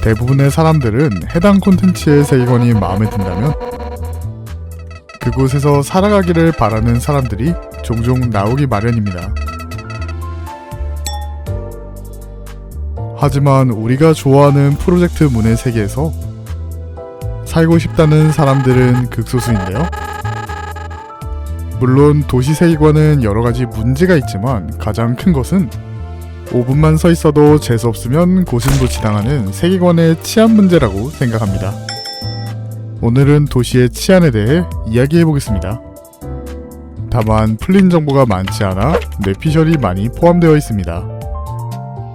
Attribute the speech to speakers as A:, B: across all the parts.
A: 대부분의 사람들은 해당 콘텐츠의 세계관이 마음에 든다면 그곳에서 살아가기를 바라는 사람들이 종종 나오기 마련입니다. 하지만 우리가 좋아하는 프로젝트 문의 세계에서 살고 싶다는 사람들은 극소수인데요. 물론 도시 세계관은 여러가지 문제가 있지만 가장 큰 것은 5분만 서 있어도 재수없으면 고슴도치당하는 세계관의 치안 문제라고 생각합니다. 오늘은 도시의 치안에 대해 이야기해보겠습니다. 다만 풀린 정보가 많지 않아 뇌피셜이 많이 포함되어 있습니다.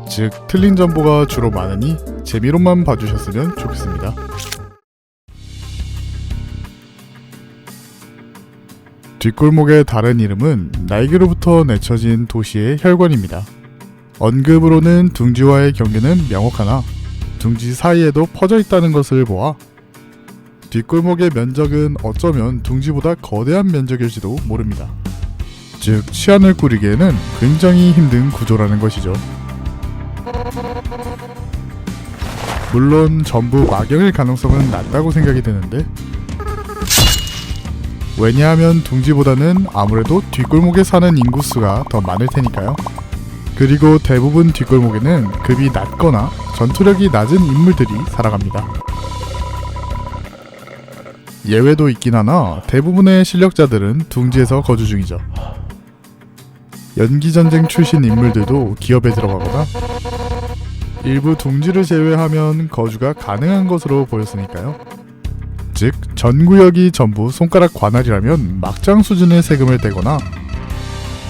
A: 즉 틀린 정보가 주로 많으니 재미로만 봐주셨으면 좋겠습니다. 뒷골목의 다른 이름은 날개로부터 내쳐진 도시의 혈관입니다. 언급으로는 둥지와의 경계는 명확하나 둥지 사이에도 퍼져 있다는 것을 보아 뒷골목의 면적은 어쩌면 둥지보다 거대한 면적일지도 모릅니다. 즉 치안을 꾸리기에는 굉장히 힘든 구조라는 것이죠. 물론 전부 막영일 가능성은 낮다고 생각이 드는데, 왜냐하면 둥지보다는 아무래도 뒷골목에 사는 인구수가 더 많을 테니까요. 그리고 대부분 뒷골목에는 급이 낮거나 전투력이 낮은 인물들이 살아갑니다. 예외도 있긴 하나 대부분의 실력자들은 둥지에서 거주 중이죠. 연기전쟁 출신 인물들도 기업에 들어가거나 일부 둥지를 제외하면 거주가 가능한 것으로 보였으니까요. 즉 전 구역이 전부 손가락 관할이라면 막장 수준의 세금을 떼거나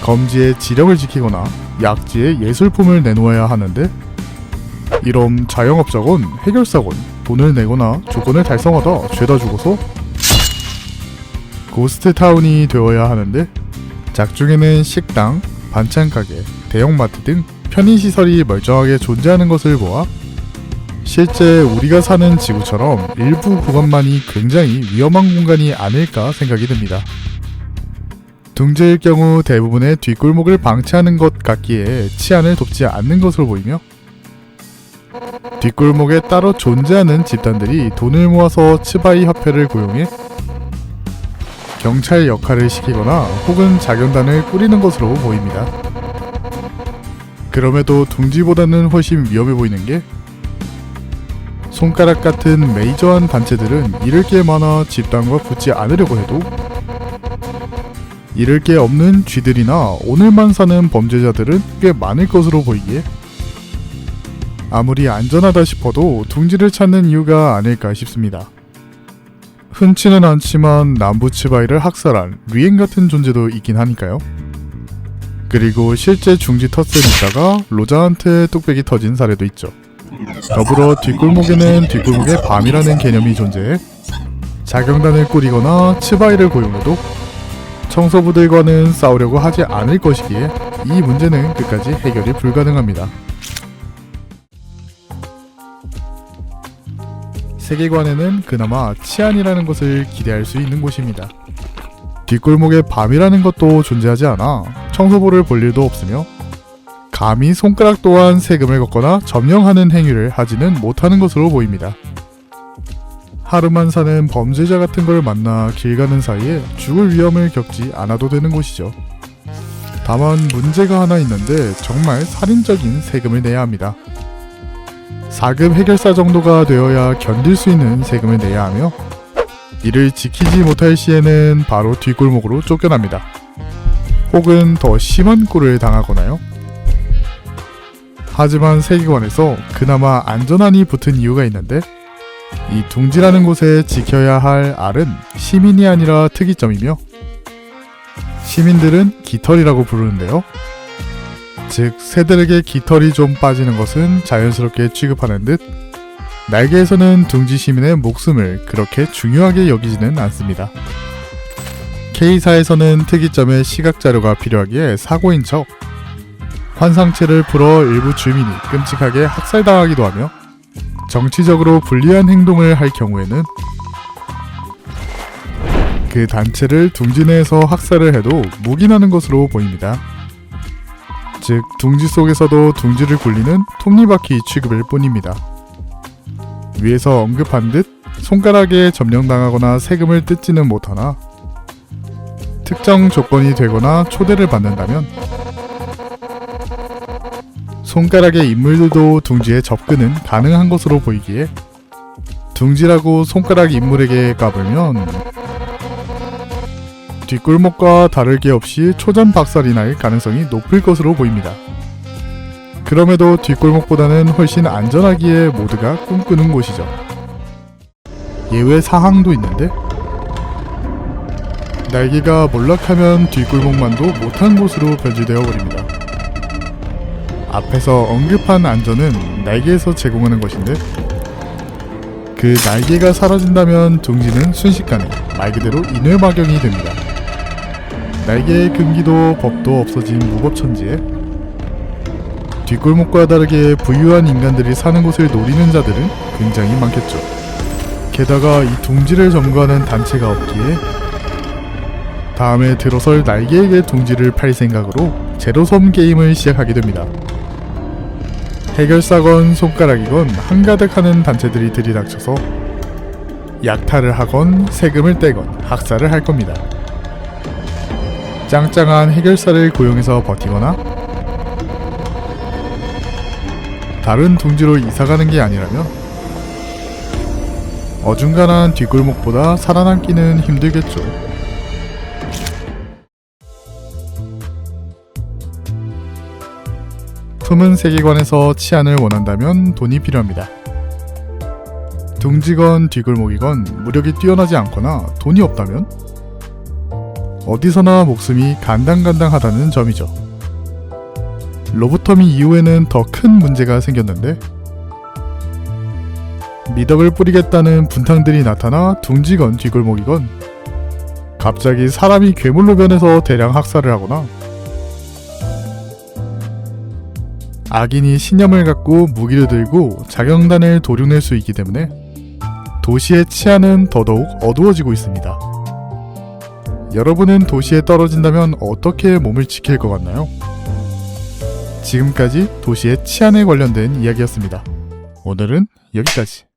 A: 검지의 지령을 지키거나 약지에 예술품을 내놓아야 하는데, 이럼 자영업자건 해결사건 돈을 내거나 조건을 달성하다 죄다 죽어서 고스트타운이 되어야 하는데, 작중에는 식당, 반찬가게, 대형마트 등 편의시설이 멀쩡하게 존재하는 것을 보아 실제 우리가 사는 지구처럼 일부 구간만이 굉장히 위험한 공간이 아닐까 생각이 듭니다. 둥지일 경우 대부분의 뒷골목을 방치하는 것 같기에 치안을 돕지 않는 것으로 보이며, 뒷골목에 따로 존재하는 집단들이 돈을 모아서 츠바이 협회를 고용해 경찰 역할을 시키거나 혹은 자경단을 꾸리는 것으로 보입니다. 그럼에도 둥지보다는 훨씬 위험해 보이는 게, 손가락 같은 메이저한 단체들은 잃을 게 많아 집단과 붙지 않으려고 해도 잃을 게 없는 쥐들이나 오늘만 사는 범죄자들은 꽤 많을 것으로 보이기에 아무리 안전하다 싶어도 둥지를 찾는 이유가 아닐까 싶습니다. 흔치는 않지만 남부 츠바이를 학살한 리엔 같은 존재도 있긴 하니까요. 그리고 실제 중지 텃셈 있다가 로자한테 뚝배기 터진 사례도 있죠. 더불어 뒷골목에는 뒷골목의 밤이라는 개념이 존재해 자경단을 꾸리거나 츠바이를 고용해도 청소부들과는 싸우려고 하지 않을 것이기에 이 문제는 끝까지 해결이 불가능합니다. 세계관에는 그나마 치안이라는 것을 기대할 수 있는 곳입니다. 뒷골목에 밤이라는 것도 존재하지 않아 청소부를 볼 일도 없으며 감히 손가락 또한 세금을 걷거나 점령하는 행위를 하지는 못하는 것으로 보입니다. 하루만 사는 범죄자 같은 걸 만나 길 가는 사이에 죽을 위험을 겪지 않아도 되는 곳이죠. 다만 문제가 하나 있는데 정말 살인적인 세금을 내야 합니다. 4급 해결사 정도가 되어야 견딜 수 있는 세금을 내야 하며, 이를 지키지 못할 시에는 바로 뒷골목으로 쫓겨납니다. 혹은 더 심한 꼴을 당하거나요. 하지만 세계관에서 그나마 안전한이 붙은 이유가 있는데, 이 둥지라는 곳에 지켜야 할 알은 시민이 아니라 특이점이며, 시민들은 깃털이라고 부르는데요. 즉 새들에게 깃털이 좀 빠지는 것은 자연스럽게 취급하는 듯, 날개에서는 둥지 시민의 목숨을 그렇게 중요하게 여기지는 않습니다. K사에서는 특이점의 시각자료가 필요하기에 사고인 척 환상체를 풀어 일부 주민이 끔찍하게 학살당하기도 하며, 정치적으로 불리한 행동을 할 경우에는 그 단체를 둥지 내에서 학살을 해도 묵인하는 것으로 보입니다. 즉 둥지 속에서도 둥지를 굴리는 톱니바퀴 취급일 뿐입니다. 위에서 언급한 듯 손가락에 점령당하거나 세금을 뜯지는 못하나 특정 조건이 되거나 초대를 받는다면 손가락의 인물들도 둥지에 접근은 가능한 것으로 보이기에 둥지라고 손가락 인물에게 까불면 뒷골목과 다를 게 없이 초전박살이 날 가능성이 높을 것으로 보입니다. 그럼에도 뒷골목보다는 훨씬 안전하기에 모두가 꿈꾸는 곳이죠. 예외 사항도 있는데 날개가 몰락하면 뒷골목만도 못한 곳으로 변질되어 버립니다. 앞에서 언급한 안전은 날개에서 제공하는 것인데 그 날개가 사라진다면 둥지는 순식간에 말 그대로 인외막용이 됩니다. 날개의 금기도 법도 없어진 무법천지에 뒷골목과 다르게 부유한 인간들이 사는 곳을 노리는 자들은 굉장히 많겠죠. 게다가 이 둥지를 점거하는 단체가 없기에 다음에 들어설 날개에게 둥지를 팔 생각으로 제로섬 게임을 시작하게 됩니다. 해결사건 손가락이건 한가득 하는 단체들이 들이닥쳐서 약탈을 하건 세금을 떼건 학살을 할 겁니다. 짱짱한 해결사를 고용해서 버티거나 다른 둥지로 이사가는 게 아니라면 어중간한 뒷골목보다 살아남기는 힘들겠죠. 품은 세계관에서 치안을 원한다면 돈이 필요합니다. 둥지건 뒷골목이건 무력이 뛰어나지 않거나 돈이 없다면 어디서나 목숨이 간당간당하다는 점이죠. 로보터미 이후에는 더 큰 문제가 생겼는데 미덕을 뿌리겠다는 분탕들이 나타나 둥지건 뒷골목이건 갑자기 사람이 괴물로 변해서 대량 학살을 하거나 악인이 신념을 갖고 무기를 들고 자경단을 도륙낼 수 있기 때문에 도시의 치안은 더더욱 어두워지고 있습니다. 여러분은 도시에 떨어진다면 어떻게 몸을 지킬 것 같나요? 지금까지 도시의 치안에 관련된 이야기였습니다. 오늘은 여기까지.